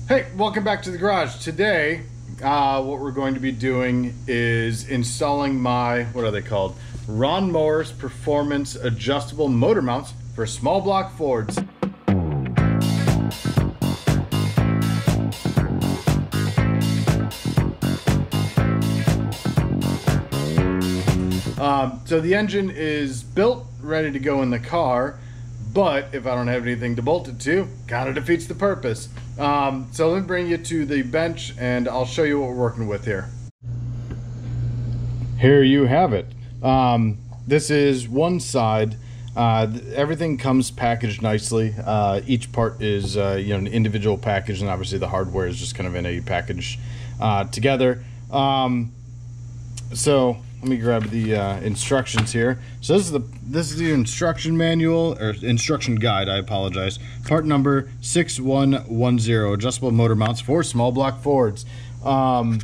Hey, welcome back to the garage. Today, what we're going to be doing is installing my, what are they called? Ron Morris Performance Adjustable Motor Mounts for small block Fords. So the engine is built, ready to go in the car, but if I don't have anything to bolt it to, kind of defeats the purpose. So let me bring you to the bench and I'll show you what we're working with here. Here you have it. This is one side. Everything comes packaged nicely. Each part is an individual package, and obviously the hardware is just kind of in a package together. So let me grab the instructions here. So this is the instruction manual, or instruction guide, I apologize. Part number 6110, adjustable motor mounts for small block Fords. The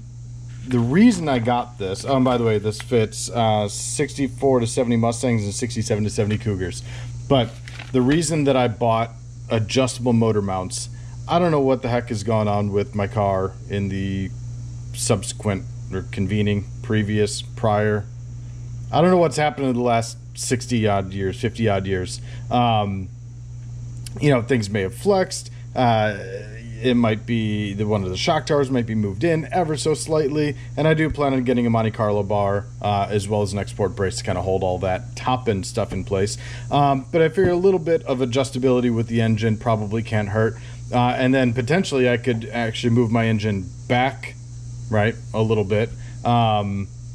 reason I got this, oh, and by the way, this fits 64 to 70 Mustangs and 67 to 70 Cougars. But the reason that I bought adjustable motor mounts, I don't know what the heck has gone on with my car in the subsequent or prior. I don't know what's happened in the last 60 odd years, 50 odd years. Things may have flexed. It might be one of the shock towers might be moved in ever so slightly, and I do plan on getting a Monte Carlo bar as well as an export brace to kind of hold all that top end stuff in place. But I figure a little bit of adjustability with the engine probably can't hurt, and then potentially I could actually move my engine back, right, a little bit,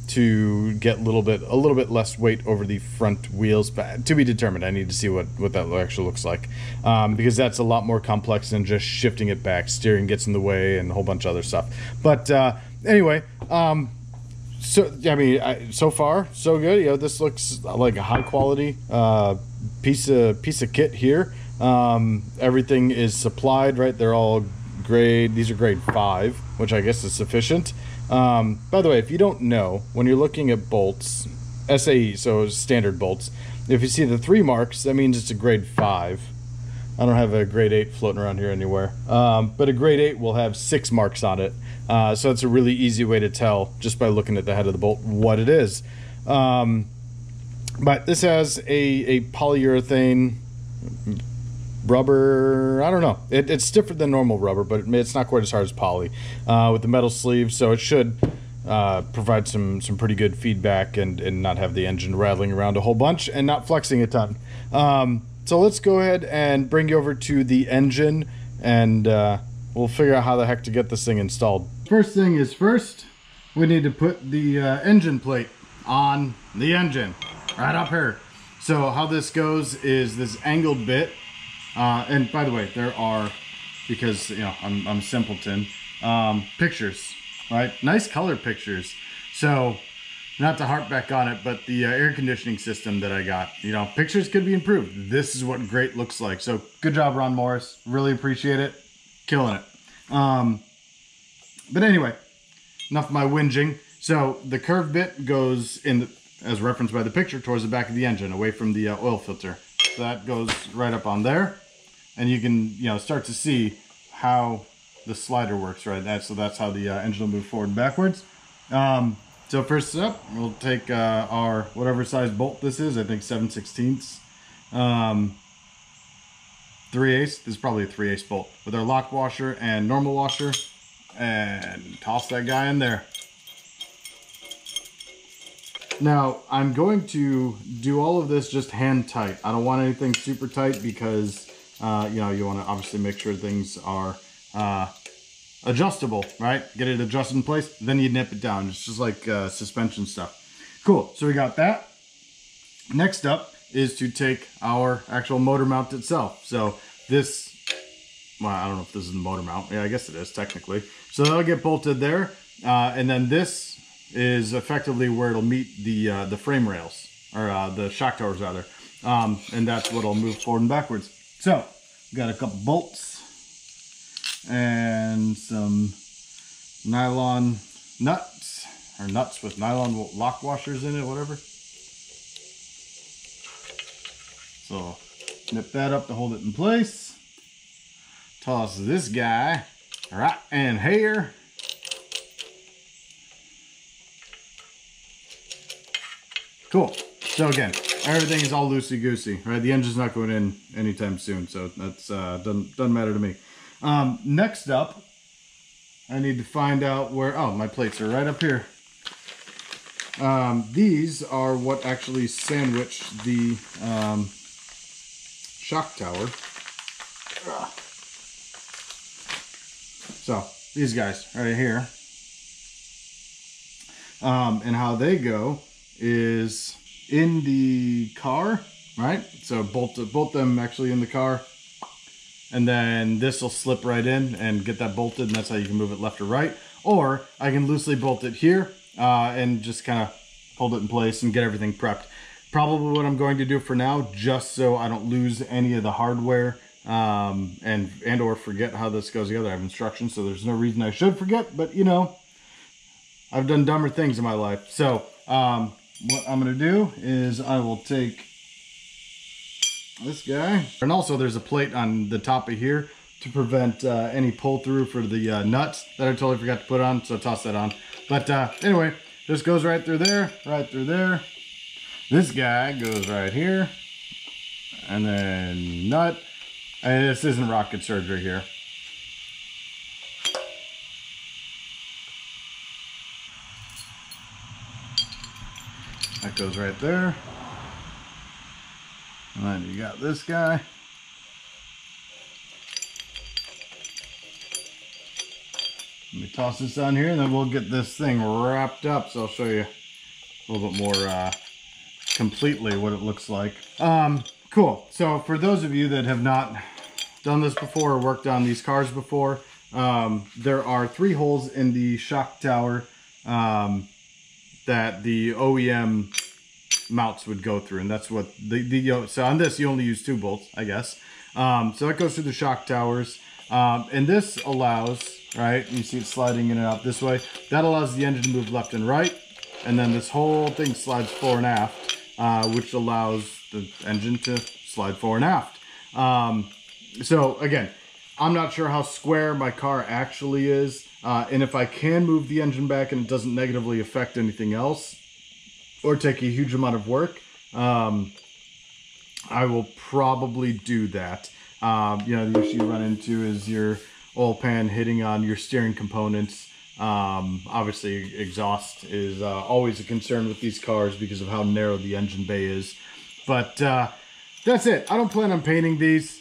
to get a little bit less weight over the front wheels, but to be determined. I need to see what that actually looks like, because that's a lot more complex than just shifting it back. Steering gets in the way and a whole bunch of other stuff. But anyway, so far so good. This looks like a high quality piece of kit here. Everything is supplied, right? They're all these are grade 5, which I guess is sufficient. By the way, if you don't know, when you're looking at bolts, SAE, so standard bolts, if you see the 3 marks, that means it's a grade 5. I don't have a grade 8 floating around here anywhere. But a grade 8 will have 6 marks on it. So it's a really easy way to tell just by looking at the head of the bolt what it is. But this has a polyurethane rubber, I don't know, it's stiffer than normal rubber, but it's not quite as hard as poly, with the metal sleeves, so it should provide some pretty good feedback and not have the engine rattling around a whole bunch and not flexing a ton. So let's go ahead and bring you over to the engine, and we'll figure out how the heck to get this thing installed. First thing is first, we need to put the engine plate on the engine right up here. So how this goes is this angled bit. And by the way, there are, because I'm a simpleton, pictures, right? Nice color pictures. So not to harp back on it, but the air conditioning system that I got, pictures could be improved. This is what great looks like. So good job, Ron Morris. Really appreciate it. Killing it. But anyway, enough of my whinging. So the curved bit goes in, as referenced by the picture, towards the back of the engine, away from the oil filter. So that goes right up on there, and you can start to see how the slider works, right? So that's how the engine will move forward and backwards. So first up, we'll take our whatever size bolt this is. I think 7/16, 3/8. This is probably a 3/8 bolt with our lock washer and normal washer, and toss that guy in there. Now, I'm going to do all of this just hand tight. I don't want anything super tight because, you want to obviously make sure things are adjustable, right? Get it adjusted in place, then you nip it down. It's just like suspension stuff. Cool, so we got that. Next up is to take our actual motor mount itself. So this, well, I don't know if this is the motor mount. Yeah, I guess it is technically. So that'll get bolted there. And then this is effectively where it'll meet the frame rails, or the shock towers rather, and that's what'll move forward and backwards. So we got a couple bolts and some nylon nuts, or nuts with nylon lock washers in it, whatever. So nip that up to hold it in place. Toss this guy All right, and here. Cool. So again, everything is all loosey-goosey, right? The engine's not going in anytime soon, so that's doesn't matter to me. Next up, I need to find out where, oh, my plates are right up here. These are what actually sandwich the shock tower. So, these guys right here. And how they go is in the car, right? So bolt them actually in the car. And then this will slip right in and get that bolted, and that's how you can move it left or right. Or I can loosely bolt it here and just kind of hold it in place and get everything prepped. Probably what I'm going to do for now, just so I don't lose any of the hardware and or forget how this goes together. I have instructions, so there's no reason I should forget, but you know, I've done dumber things in my life. So what I'm going to do is I will take this guy. And also there's a plate on the top of here to prevent any pull through for the nuts that I totally forgot to put on, so toss that on. But anyway, this goes right through there, right through there. This guy goes right here. And then nut. And this isn't rocket surgery here. That goes right there. And then you got this guy. Let me toss this on here, and then we'll get this thing wrapped up. So I'll show you a little bit more completely what it looks like. Cool. So for those of you that have not done this before or worked on these cars before, there are 3 holes in the shock tower that the OEM mounts would go through, and that's what so on this you only use 2 bolts, I guess. So that goes through the shock towers, and this allows, right, you see it sliding in and out this way, that allows the engine to move left and right, and then this whole thing slides fore and aft, which allows the engine to slide fore and aft. So again, I'm not sure how square my car actually is, and if I can move the engine back and it doesn't negatively affect anything else or take a huge amount of work, I will probably do that. You know, the issue you run into is your oil pan hitting on your steering components. Obviously exhaust is always a concern with these cars because of how narrow the engine bay is. But that's it. I don't plan on painting these.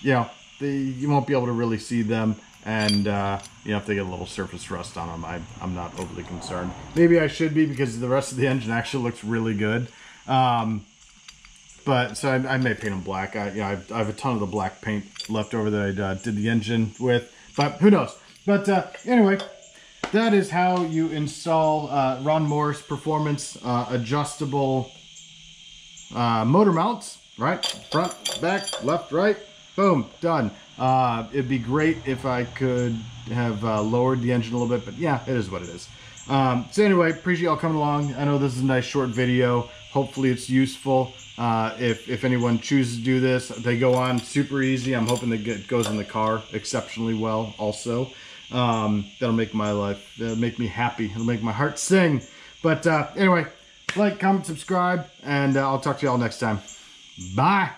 You know, you won't be able to really see them, and you know, if they get a little surface rust on them, I'm not overly concerned. Maybe I should be, because the rest of the engine actually looks really good. But so I may paint them black. I have a ton of the black paint left over that I did the engine with, but who knows. But anyway, that is how you install Ron Morris Performance adjustable motor mounts. Right, front, back, left, right. Boom, done. It'd be great if I could have lowered the engine a little bit, but yeah, it is what it is. So anyway, appreciate y'all coming along. I know this is a nice short video. Hopefully it's useful. If anyone chooses to do this, they go on super easy. I'm hoping that it goes in the car exceptionally well also. That'll make my life, make me happy. It'll make my heart sing. But anyway, like, comment, subscribe, and I'll talk to y'all next time. Bye.